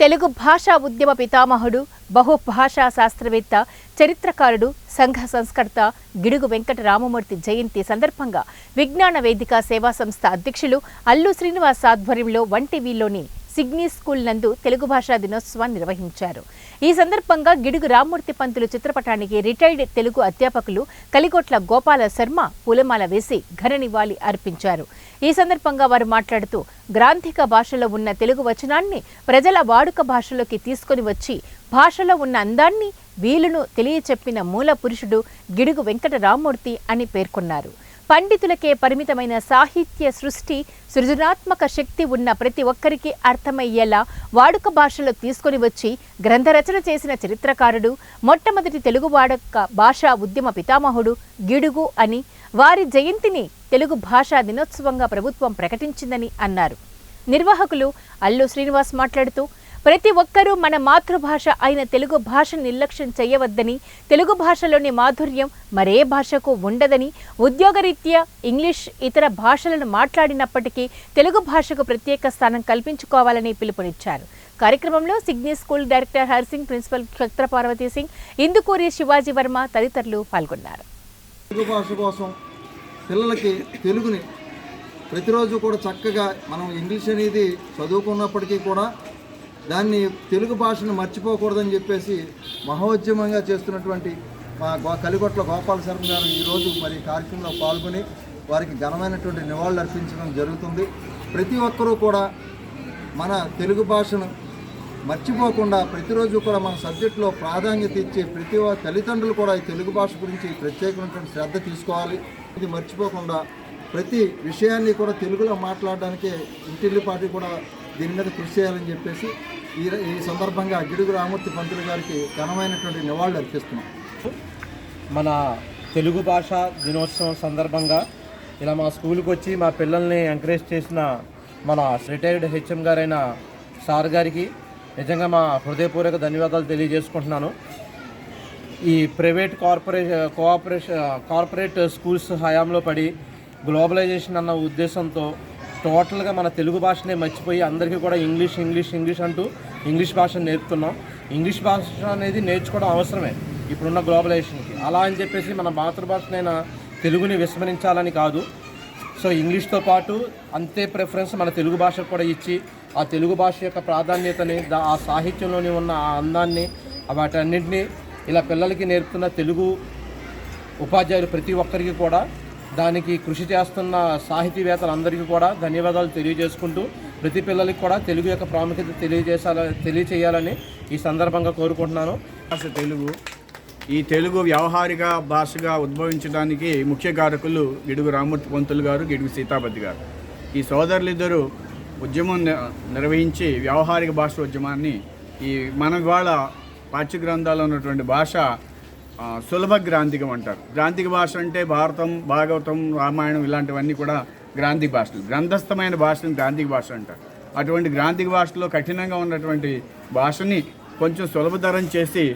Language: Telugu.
తెలుగు భాషా ఉద్యమ పితామహుడు, బహుభాషా శాస్త్రవేత్త, చరిత్రకారుడు, సంఘ సంస్కర్త గిడుగు వెంకట రామమూర్తి జయంతి సందర్భంగా విజ్ఞాన వేదిక సేవా సంస్థ అధ్యక్షులు అల్లు శ్రీనివాస్ ఆధ్వర్యంలో వంటివిలోని సిగ్నీ స్కూల్ నందు తెలుగు భాషా దినోత్సవాన్ని నిర్వహించారు. ఈ సందర్భంగా గిడుగు రామ్మూర్తి పంతులు చిత్రపటానికి రిటైర్డ్ తెలుగు అధ్యాపకులు కలిగొట్ల గోపాల శర్మ పూలమాల వేసి ఘన నివాళి అర్పించారు. ఈ సందర్భంగా వారు మాట్లాడుతూ గ్రాంథిక భాషలో ఉన్న తెలుగు వచనాన్ని ప్రజల వాడుక భాషలోకి తీసుకొని వచ్చి భాషలో ఉన్న అందాన్ని వీలును తెలియచెప్పిన మూల పురుషుడు గిడుగు వెంకట రామ్మూర్తి అని పేర్కొన్నారు. పండితులకే పరిమితమైన సాహిత్య సృష్టి, సృజనాత్మక శక్తి ఉన్న ప్రతి ఒక్కరికి అర్థమయ్యేలా వాడుక భాషలో తీసుకొని వచ్చి గ్రంథరచన చేసిన చరిత్రకారుడు, మొట్టమొదటి తెలుగు వాడుక భాషా ఉద్యమ పితామహుడు గిడుగు అని వారి జయంతిని తెలుగు భాషా దినోత్సవంగా ప్రభుత్వం ప్రకటించిందని అన్నారు. నిర్వాహకులు అల్లు శ్రీనివాస్ మాట్లాడుతూ ప్రతి ఒక్కరూ మన మాతృభాష అయిన తెలుగు భాషను నిర్లక్ష్యం చేయవద్దని, తెలుగు భాషలోని మాధుర్యం మరే భాషకు ఉండదని, ఉద్యోగరీత్యా ఇంగ్లీష్ ఇతర భాషలను మాట్లాడినప్పటికీ తెలుగు భాషకు ప్రత్యేక స్థానం కల్పించుకోవాలని పిలుపునిచ్చారు. కార్యక్రమంలో సిగ్నీ school director Harsingh, principal Kshatraparvati Singh, Indukuri Shivaji Varma తదితరులు పాల్గొన్నారు. తెలుగు భాష కోసం పిల్లలకి తెలుగుని ప్రతిరోజు కూడా చక్కగా మనం ఇంగ్లీష్ అనేది చదువుకున్నప్పటికీ కూడా దాన్ని తెలుగు భాషను మర్చిపోకూడదని చెప్పేసి మహోద్యమంగా చేస్తున్నటువంటి మా కలిగొట్ల గోపాల శర్మ గారు ఈరోజు మరి కార్యక్రమంలో పాల్గొని వారికి ఘనమైనటువంటి నివాళులు అర్పించడం జరుగుతుంది. ప్రతి ఒక్కరూ కూడా మన తెలుగు భాషను మర్చిపోకుండా ప్రతిరోజు కూడా మన సబ్జెక్టులో ప్రాధాన్యత ఇచ్చి ప్రతి తల్లిదండ్రులు కూడా ఈ తెలుగు భాష గురించి ప్రత్యేకమైనటువంటి శ్రద్ధ తీసుకోవాలి. ఇది మర్చిపోకుండా ప్రతి విషయాన్ని కూడా తెలుగులో మాట్లాడడానికి ఇంటిల్లిపాటి కూడా దీని మీద కృషి చేయాలని చెప్పేసి ఈ సందర్భంగా గిడుగు రామూర్తి పంతులు గారికి ఘనమైనటువంటి నివాళులు అర్పిస్తున్నాం. మన తెలుగు భాష దినోత్సవం సందర్భంగా ఇలా మా స్కూల్కి వచ్చి మా పిల్లల్ని ఎంకరేజ్ చేసిన మన రిటైర్డ్ హెచ్ఎం గారైన సార్ గారికి నిజంగా మా హృదయపూర్వక ధన్యవాదాలు తెలియజేసుకుంటున్నాను. ఈ ప్రైవేట్ కార్పొరేట్ స్కూల్స్ హయాంలో పడి గ్లోబలైజేషన్ అన్న ఉద్దేశంతో టోటల్గా మన తెలుగు భాషనే మర్చిపోయి అందరికీ కూడా ఇంగ్లీష్ అంటూ ఇంగ్లీష్ భాషను నేర్పుతున్నాం. ఇంగ్లీష్ భాష అనేది నేర్చుకోవడం అవసరమే ఇప్పుడున్న గ్లోబలైజేషన్కి. అలా అని చెప్పేసి మన మాతృభాషనైన తెలుగుని విస్మరించాలని కాదు. సో ఇంగ్లీష్తో పాటు అంతే ప్రిఫరెన్స్ మన తెలుగు భాషకు కూడా ఇచ్చి ఆ తెలుగు భాష యొక్క ప్రాధాన్యతని, ఆ సాహిత్యంలోని ఉన్న ఆ అందాన్ని, వాటన్నింటినీ ఇలా పిల్లలకి నేర్పుతున్న తెలుగు ఉపాధ్యాయులు ప్రతి ఒక్కరికి కూడా, దానికి కృషి చేస్తున్న సాహితీవేత్తలందరికీ కూడా ధన్యవాదాలు తెలియజేసుకుంటూ ప్రతి పిల్లలకి కూడా తెలుగు యొక్క ప్రాముఖ్యత తెలియచేయాలని ఈ సందర్భంగా కోరుకుంటున్నాను. తెలుగు ఈ తెలుగు వ్యవహారిక భాషగా ఉద్భవించడానికి ముఖ్య కారకులు గిడుగు రామూర్తి పంతులు గారు, గిడుగు సీతాపతి గారు. ఈ సోదరులిద్దరూ ఉద్యమం నిర్వహించి వ్యవహారిక భాష ఉద్యమాన్ని మన వాళ్ళ పాఠ్య గ్రంథాల్లో ఉన్నటువంటి భాష సులభ గ్రాంథికం అంటారు. గ్రాంథిక భాష అంటే భారతం, భాగవతం, రామాయణం ఇలాంటివన్నీ కూడా గ్రాంథిక భాషలు. గ్రంథస్థమైన భాషని గ్రాంథిక భాష అంటారు. అటువంటి గ్రాంథిక భాషలో కఠినంగా ఉన్నటువంటి భాషని కొంచెం సులభతరం చేసి